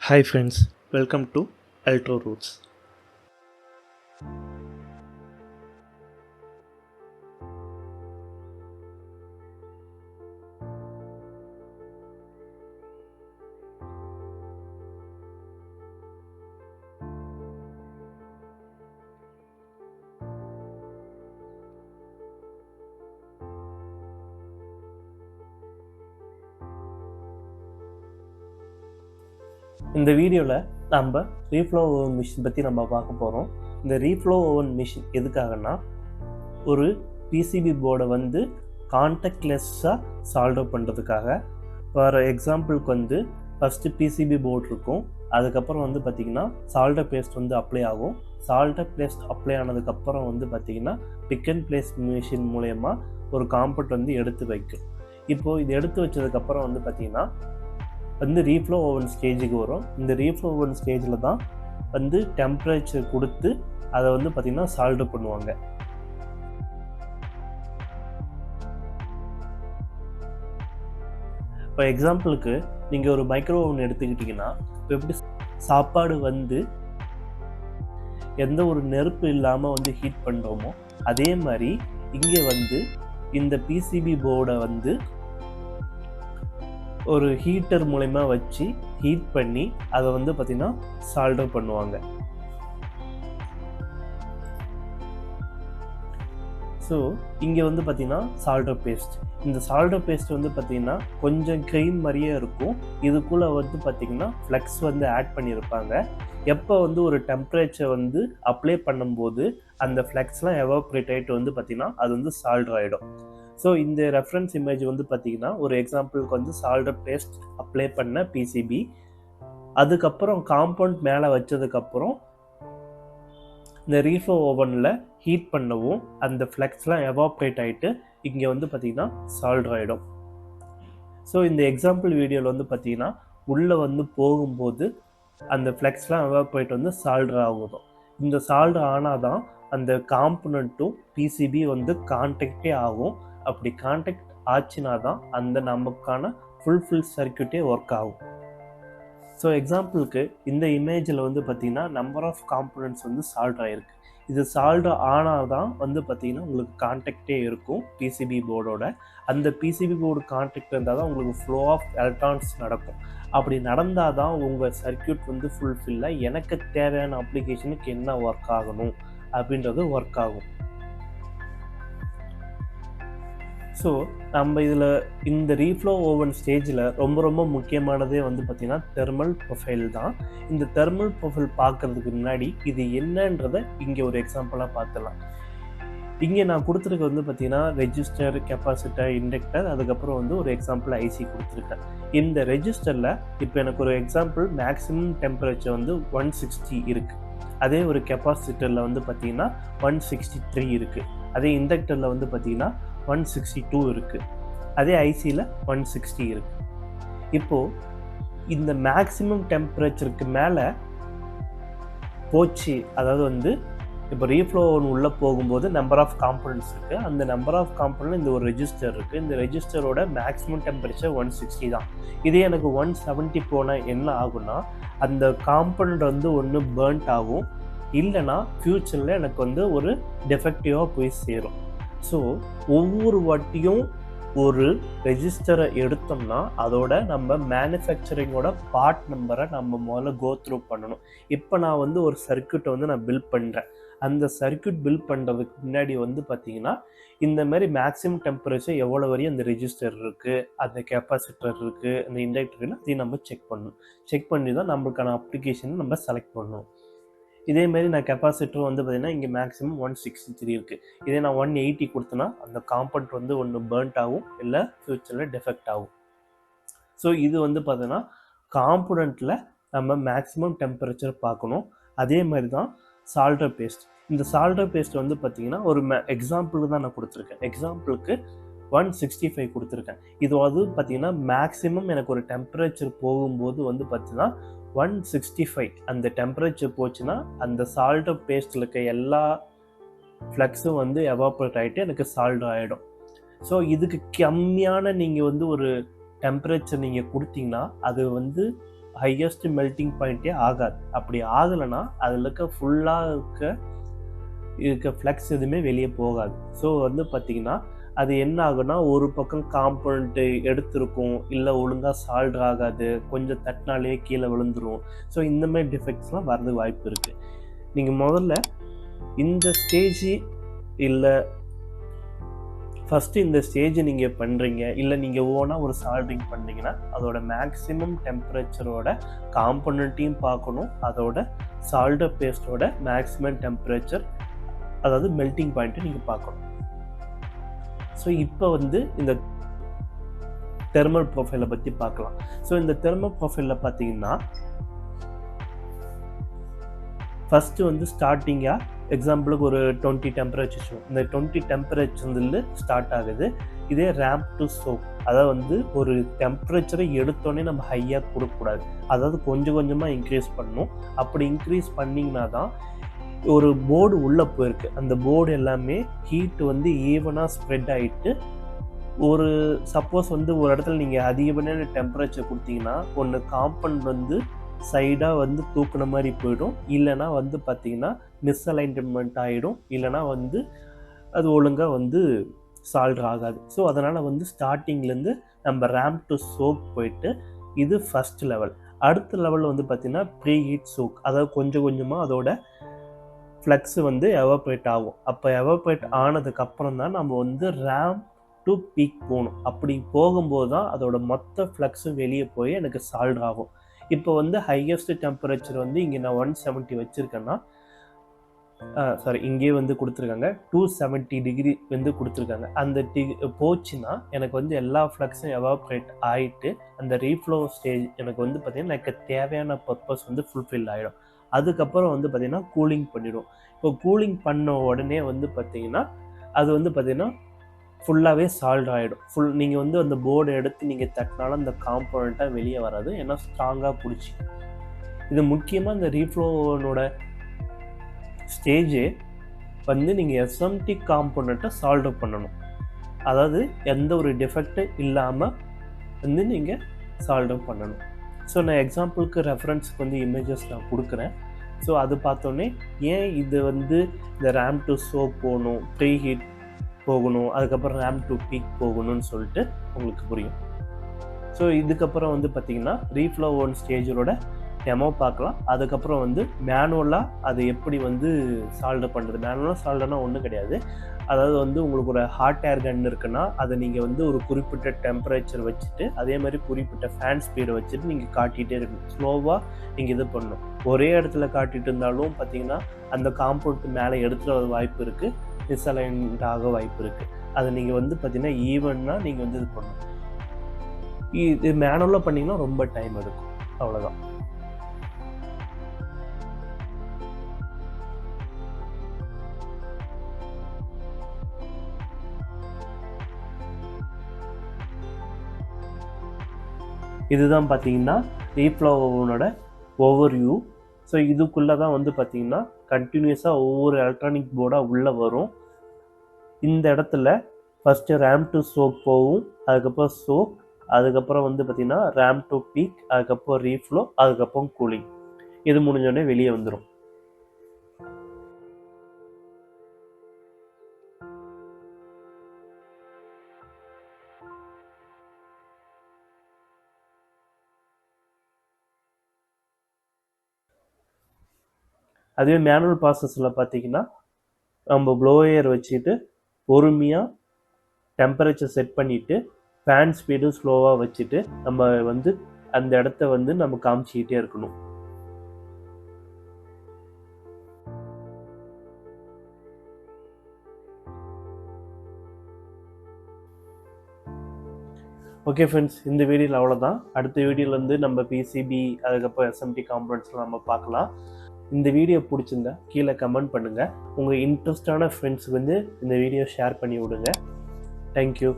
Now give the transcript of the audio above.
Hi friends, welcome to Altro Roots. இந்த வீடியோவில் நம்ம ரீஃப்ளோ ஓவன் மிஷின் பற்றி நம்ம பார்க்க போகிறோம். இந்த ரீஃப்ளோ ஓவன் மிஷின் எதுக்காகனா ஒரு பிசிபி போர்டை வந்து கான்டாக்ட்லெஸ்ஸாக சால்வ் பண்ணுறதுக்காக. ஃபார் எக்ஸாம்பிளுக்கு வந்து ஃபஸ்ட்டு பிசிபி போர்டு இருக்கும், அதுக்கப்புறம் வந்து பார்த்திங்கன்னா சால்டர் பேஸ்ட் வந்து அப்ளை ஆகும். சால்டர் பேஸ்ட் அப்ளை ஆனதுக்கப்புறம் வந்து பார்த்திங்கன்னா பிக் அண்ட் பிளேஸ் மிஷின் மூலயமா ஒரு காம்பவுண்ட் வந்து எடுத்து வைக்கும். இப்போது இது எடுத்து வச்சதுக்கப்புறம் வந்து பார்த்திங்கன்னா வந்து ரீஃப்ளோ ஓவன் ஸ்டேஜுக்கு வரும். இந்த ரீஃப்ளோ ஓவன் ஸ்டேஜில் தான் வந்து டெம்பரேச்சர் கொடுத்து அதை வந்து பார்த்திங்கன்னா சால்வ் பண்ணுவாங்க. இப்போ எக்ஸாம்பிளுக்கு நீங்கள் ஒரு மைக்ரோ ஓவன் எடுத்துக்கிட்டிங்கன்னா இப்போ எப்படி சாப்பாடு வந்து எந்த ஒரு நெருப்பு இல்லாமல் வந்து ஹீட் பண்ணுறோமோ அதே மாதிரி இங்கே வந்து இந்த பிசிபி போர்டை வந்து ஒரு ஹீட்டர் மூலமா வச்சு ஹீட் பண்ணி அதை வந்து பார்த்திங்கன்னா சால்டர் பண்ணுவாங்க. ஸோ இங்கே வந்து பார்த்திங்கன்னா சால்டர் பேஸ்ட், இந்த சால்டர் பேஸ்ட் வந்து பார்த்திங்கன்னா கொஞ்சம் க்ரீம் மாதிரியே இருக்கும். இதுக்குள்ளே வந்து பார்த்திங்கன்னா ஃப்ளெக்ஸ் வந்து ஆட் பண்ணியிருப்பாங்க. எப்போ வந்து ஒரு டெம்பரேச்சர் வந்து அப்ளை பண்ணும்போது அந்த ஃப்ளெக்ஸ்லாம் எவாப்ரேட் ஆகிட்டு வந்து பார்த்திங்கன்னா அது வந்து சால்டர் ஆகிடும். ஸோ இந்த ரெஃபரன்ஸ் இமேஜ் வந்து பார்த்திங்கன்னா ஒரு எக்ஸாம்பிளுக்கு வந்து சால்டர் பேஸ்ட் அப்ளை பண்ண பிசிபி, அதுக்கப்புறம் காம்பவுண்ட் மேலே வச்சதுக்கப்புறம் இந்த ரீஃப்ளோ ஓவனில் ஹீட் பண்ணவும் அந்த ஃப்ளெக்ஸ்லாம் எவாப்ரேட் ஆகிட்டு இங்கே வந்து பார்த்திங்கன்னா சால்டர் ஆகிடும். ஸோ இந்த எக்ஸாம்பிள் வீடியோவில் வந்து பார்த்திங்கன்னா உள்ளே வந்து போகும்போது அந்த ஃப்ளெக்ஸ்லாம் எவாப்ரேட் வந்து சால்டர் ஆகும். இந்த சால்டர் ஆனால் தான் அந்த காம்பனண்ட்டும் பிசிபி வந்து கான்டாக்டே ஆகும். அப்படி கான்டாக்ட் ஆச்சுன்னா தான் அந்த நமக்கான ஃபுல் சர்க்யூட்டே ஒர்க் ஆகும். ஸோ எக்ஸாம்பிளுக்கு இந்த இமேஜில் வந்து பார்த்திங்கன்னா நம்பர் ஆஃப் காம்பனண்ட்ஸ் வந்து சால்வ் ஆகிருக்கு. இது சால்வ் ஆனால் தான் வந்து பார்த்திங்கன்னா உங்களுக்கு கான்டாக்டே இருக்கும் பிசிபி போர்டோட. அந்த பிசிபி போர்டு கான்டாக்ட் இருந்தால் தான் உங்களுக்கு ஃப்ளோ ஆஃப் எலக்ட்ரான்ஸ் நடக்கும். அப்படி நடந்தால் தான் உங்கள் சர்க்யூட் வந்து ஃபுல்ஃபில்லாக எனக்கு தேவையான அப்ளிகேஷனுக்கு என்ன ஒர்க் ஆகணும் அப்படின்றது ஒர்க் ஆகும். ஸோ நம்ம இதில் இந்த ரீஃப்ளோ ஓவன் ஸ்டேஜில் ரொம்ப முக்கியமானதே வந்து பார்த்திங்கன்னா தெர்மல் ப்ரொஃபைல் தான். இந்த தெர்மல் ப்ரொஃபைல் பார்க்குறதுக்கு முன்னாடி இது என்னன்றதை இங்கே ஒரு எக்ஸாம்பிளாக பார்த்துலாம். இங்கே நான் கொடுத்துருக்க வந்து பார்த்திங்கன்னா ரெஜிஸ்டர், கெப்பாசிட்டர், இண்டக்டர், அதுக்கப்புறம் வந்து ஒரு எக்ஸாம்பிள் ஐசி கொடுத்துருக்கேன். இந்த ரெஜிஸ்டரில் இப்போ எனக்கு ஒரு எக்ஸாம்பிள் மேக்ஸிமம் டெம்பரேச்சர் வந்து 160 இருக்குது. அதே ஒரு கெப்பாசிட்டரில் வந்து பார்த்திங்கன்னா 163 இருக்குது. அதே இண்டக்டரில் வந்து பார்த்திங்கன்னா 162 இருக்குது. அதே ஐசியில் 160 இருக்குது. இப்போது இந்த மேக்ஸிமம் டெம்பரேச்சருக்கு மேலே போச்சு, அதாவது வந்து இப்போ ரீஃப்ளோ ஓவன் உள்ளே போகும்போது நம்பர் ஆஃப் காம்பனண்ட்ஸ் இருக்குது. அந்த நம்பர் ஆஃப் காம்பனண்ட் இந்த ஒரு ரெஜிஸ்டர் இருக்குது. இந்த ரெஜிஸ்டரோட மேக்ஸிமம் டெம்பரேச்சர் 160 தான். இதே எனக்கு 170 போனால் என்ன ஆகும்னா அந்த காம்பனண்ட் வந்து ஒன்று பேர்ன்ட் ஆகும், இல்லைனா ஃப்யூச்சரில் எனக்கு வந்து ஒரு டெஃபெக்டிவாக போய் சேரும். ஸோ ஒவ்வொரு வாட்டியும் ஒரு ரெஜிஸ்டரை எடுத்தோம்னா அதோட நம்ம மேனுஃபேக்சரிங்கோட பார்ட் நம்பரை நம்ம முதல்ல கோ த்ரூ பண்ணணும். இப்போ நான் வந்து ஒரு சர்க்யூட்டை வந்து நான் பில்ட் பண்ணுறேன். அந்த சர்க்யூட் பில்ட் பண்ணுறதுக்கு முன்னாடி வந்து பார்த்திங்கன்னா இந்த மாதிரி மேக்ஸிமம் டெம்பரேச்சர் எவ்வளோ வரையும் அந்த ரெஜிஸ்டர் இருக்குது, அந்த கெப்பாசிட்டர் இருக்குது, அந்த இண்டக்டர், அதையும் நம்ம செக் பண்ணணும். செக் பண்ணி தான் நம்மளுக்கான அப்ளிகேஷனை நம்ம செலக்ட் பண்ணணும். இதேமாரி நான் கெப்பாசிட்டர் வந்து பார்த்திங்கன்னா இங்கே மேக்ஸிமம் 163 இருக்குது. இதே நான் 180 கொடுத்தேன்னா அந்த காம்பவுண்ட் வந்து ஒன்று பேர்ன்ட் ஆகும், இல்லை ஃப்யூச்சரில் டெஃபெக்ட் ஆகும். ஸோ இது வந்து பார்த்தீங்கன்னா காம்பனண்ட்டில் நம்ம மேக்ஸிமம் டெம்பரேச்சர் பார்க்கணும். அதே மாதிரி தான் சால்டர் பேஸ்ட். இந்த சால்டர் பேஸ்ட் வந்து பார்த்திங்கன்னா ஒரு எக்ஸாம்பிளுக்கு தான் நான் கொடுத்துருக்கேன். எக்ஸாம்பிளுக்கு 165 கொடுத்துருக்கேன். இது வந்து பார்த்திங்கன்னா மேக்ஸிமம் எனக்கு ஒரு டெம்பரேச்சர் போகும்போது வந்து பார்த்திங்கன்னா 165 அந்த டெம்பரேச்சர் போச்சுன்னா அந்த சால்டர் பேஸ்ட்டில் இருக்க எல்லா ஃப்ளக்ஸும் வந்து எவாப்ரேட் ஆகிட்டு எனக்கு சால்டர் ஆகிடும். ஸோ இதுக்கு கம்மியான நீங்கள் வந்து ஒரு டெம்பரேச்சர் நீங்கள் கொடுத்தீங்கன்னா அது வந்து ஹையஸ்ட் மெல்ட்டிங் பாயிண்ட்டே ஆகாது. அப்படி ஆகலைன்னா அதில் ஃபுல்லாக இருக்க ஃப்ளக்ஸ் எதுவுமே வெளியே போகாது. ஸோ வந்து பார்த்திங்கன்னா அது என்ன ஆகுனா, ஒரு பக்கம் காம்பனண்ட்டு எடுத்திருக்கும், இல்லை ஒழுங்காக சால்ட் ஆகாது, கொஞ்சம் தட்டினாலே கீழே விழுந்துடும். ஸோ இந்த மாதிரி டிஃபெக்ட்ஸ்லாம் வரதுக்கு வாய்ப்பு இருக்குது. நீங்கள் முதல்ல இந்த ஸ்டேஜ் இல்லை ஃபஸ்ட்டு இந்த ஸ்டேஜ் நீங்கள் பண்ணுறீங்க, இல்லை நீங்கள் ஓனாக ஒரு சால்ட்ரிங் பண்ணுறீங்கன்னா அதோட மேக்ஸிமம் டெம்பரேச்சரோட காம்பனண்ட்டையும் பார்க்கணும், அதோட சால்டர் பேஸ்ட்டோட மேக்ஸிமம் டெம்பரேச்சர், அதாவது மெல்ட்டிங் பாயிண்ட்டை நீங்கள் பார்க்கணும். ஸோ இப்போ வந்து இந்த தெர்மல் ப்ரொஃபைலை பற்றி பார்க்கலாம். ஸோ இந்த தெர்மல் ப்ரொஃபைலில் பார்த்தீங்கன்னா ஃபஸ்ட்டு வந்து ஸ்டார்டிங்காக எக்ஸாம்பிளுக்கு ஒரு 20 டெம்பரேச்சர், இந்த 20 டெம்பரேச்சர்ல ஸ்டார்ட் ஆகுது. இதே ரேம்ப் டு சோக், அதாவது வந்து ஒரு டெம்பரேச்சரை எடுத்தோடனே நம்ம ஹையாக கொடுக்கக்கூடாது, அதாவது கொஞ்சம் கொஞ்சமாக இன்க்ரீஸ் பண்ணணும். அப்படி இன்க்ரீஸ் பண்ணிங்கன்னா தான் ஒரு போர்டு உள்ளே போயிருக்கு, அந்த போர்டு எல்லாமே ஹீட் வந்து ஈவனாக ஸ்ப்ரெட் ஆகிட்டு, ஒரு சப்போஸ் வந்து ஒரு இடத்துல நீங்கள் அதிகப்படியான டெம்பரேச்சர் கொடுத்தீங்கன்னா ஒன்று காம்பவுண்ட் வந்து சைடாக வந்து தூக்குன மாதிரி போயிடும், இல்லைனா வந்து பார்த்திங்கன்னா மிஸ்அலைன்மெண்ட் ஆகிடும், இல்லைனா வந்து அது ஒழுங்காக வந்து சால்ட் ஆகாது. ஸோ அதனால் வந்து ஸ்டார்டிங்லேருந்து நம்ம ரேம்ப் டு சோக் போயிட்டு, இது ஃபஸ்ட் லெவல். அடுத்த லெவலில் வந்து பார்த்திங்கன்னா ப்ரீ ஹீட் சோக், அதாவது கொஞ்சம் கொஞ்சமாக அதோட ஃப்ளக்ஸு வந்து எவாப்ரேட் ஆகும். அப்போ எவாப்ரேட் ஆனதுக்கப்புறம் தான் நம்ம வந்து ரேம்ப் டு பீக் போகணும். அப்படி போகும்போது தான் அதோட மொத்த ஃப்ளக்ஸும் வெளியே போய் எனக்கு சால்ட் ஆகும். இப்போ வந்து ஹையஸ்ட் டெம்பரேச்சர் வந்து இங்கே நான் 170 வச்சுருக்கேன்னா, இங்கே வந்து கொடுத்துருக்காங்க 270 டிகிரி வந்து கொடுத்துருக்காங்க. அந்த போச்சுன்னா எனக்கு வந்து எல்லா ஃப்ளக்ஸும் எவாப்ரேட் ஆகிட்டு அந்த ரீஃப்ளோ ஸ்டேஜ் எனக்கு வந்து பார்த்திங்கன்னா எனக்கு தேவையான பர்பஸ் வந்து ஃபுல்ஃபில் ஆகிடும். அதுக்கப்புறம் வந்து பார்த்திங்கன்னா கூலிங் பண்ணிடும். இப்போ கூலிங் பண்ண உடனே வந்து பார்த்திங்கன்னா அது வந்து பார்த்திங்கன்னா ஃபுல்லாகவே சால்ட் ஆகிடும். நீங்கள் வந்து அந்த போர்டை எடுத்து நீங்கள் தட்டினாலும் அந்த காம்பனண்ட்டாக வெளியே வராது, ஏன்னா ஸ்ட்ராங்காக பிடிச்சி. இது முக்கியமாக இந்த ரீஃப்ளோனோட ஸ்டேஜே வந்து நீங்கள் எஸ்எம்டி காம்பனண்ட்டை சால்வ் பண்ணணும், அதாவது எந்த ஒரு டிஃபெக்ட் இல்லாமல் வந்து நீங்கள் சால்வ் பண்ணணும். ஸோ நான் எக்ஸாம்பிளுக்கு ரெஃபரன்ஸுக்கு வந்து இமேஜஸ் நான் கொடுக்குறேன். ஸோ அது பார்த்தோன்னே ஏன் இது வந்து இந்த ரேம்ப் டு சோக் போகணும், ப்ரீ ஹீட் போகணும், அதுக்கப்புறம் ரேம்ப் டு பீக் போகணும்னு சொல்லிட்டு உங்களுக்கு புரியும். ஸோ இதுக்கப்புறம் வந்து பார்த்திங்கன்னா ரீஃப்ளோ 1 ஸ்டேஜரோட டெமோ பார்க்கலாம். அதுக்கப்புறம் வந்து மேனுவலாக அது எப்படி வந்து சால்வ் பண்ணுறது. மேனுவலாக சால்வ்னா ஒன்றும் கிடையாது, அதாவது வந்து உங்களுக்கு ஒரு ஹாட் ஏர் கன் இருக்குன்னா அதை நீங்கள் வந்து ஒரு குறிப்பிட்ட டெம்பரேச்சர் வச்சுட்டு அதே மாதிரி குறிப்பிட்ட ஃபேன் ஸ்பீடை வச்சுட்டு நீங்கள் காட்டிகிட்டே இருக்கணும். ஸ்லோவாக நீங்கள் இது பண்ணணும். ஒரே இடத்துல காட்டிகிட்டு இருந்தாலும் பார்த்திங்கன்னா அந்த காம்பவுண்ட் மேலே எடுத்துகிற வாய்ப்பு இருக்குது, மிஸ்அலைன்ட் ஆக வாய்ப்பு இருக்குது. அதை நீங்கள் வந்து பார்த்திங்கன்னா ஈவனாக நீங்கள் வந்து இது பண்ணணும். இது மேனுவலாக பண்ணிங்கன்னா ரொம்ப டைம் எடுக்கும், அவ்வளோதான். இதுதான் பார்த்தீங்கன்னா ரீஃப்ளோவோனோட ஓவர்வியூ. ஸோ இதுக்குள்ளே தான் வந்து பார்த்திங்கன்னா கண்டினியூஸாக ஒவ்வொரு எலக்ட்ரானிக் போர்டாக உள்ளே வரும். இந்த இடத்துல ஃபஸ்ட்டு ரேம்ப் டு சோக் போகும், அதுக்கப்புறம் சோக், அதுக்கப்புறம் வந்து பார்த்திங்கன்னா ரேம்ப் டு பீக், அதுக்கப்புறம் ரீஃப்ளோ, அதுக்கப்புறம் கூலிங். இது முடிஞ்சோடனே வெளியே வந்துடும். அதுவே மேனுவல் ப்ராசஸில் பார்த்திங்கன்னா நம்ம ப்ளோயர் வச்சுட்டு பொறுமையாக டெம்பரேச்சர் செட் பண்ணிவிட்டு ஃபேன் ஸ்பீடு ஸ்லோவாக வச்சுட்டு நம்ம வந்து அந்த இடத்த வந்து நம்ம காமிச்சிக்கிட்டே இருக்கணும். ஓகே ஃப்ரெண்ட்ஸ், இந்த வீடியோவில் அவ்வளோதான். அடுத்த வீடியோவில் வந்து நம்ம பிசிபி அதுக்கப்புறம் எஸ்எம்டி காம்பனண்ட்ஸ்லாம் நம்ம பார்க்கலாம். இந்த வீடியோ பிடிச்சிருந்தா கீழே கமெண்ட் பண்ணுங்கள். உங்கள் இன்ட்ரெஸ்டான ஃப்ரெண்ட்ஸுக்கு வந்து இந்த வீடியோ ஷேர் பண்ணி விடுங்க. தேங்க்யூ.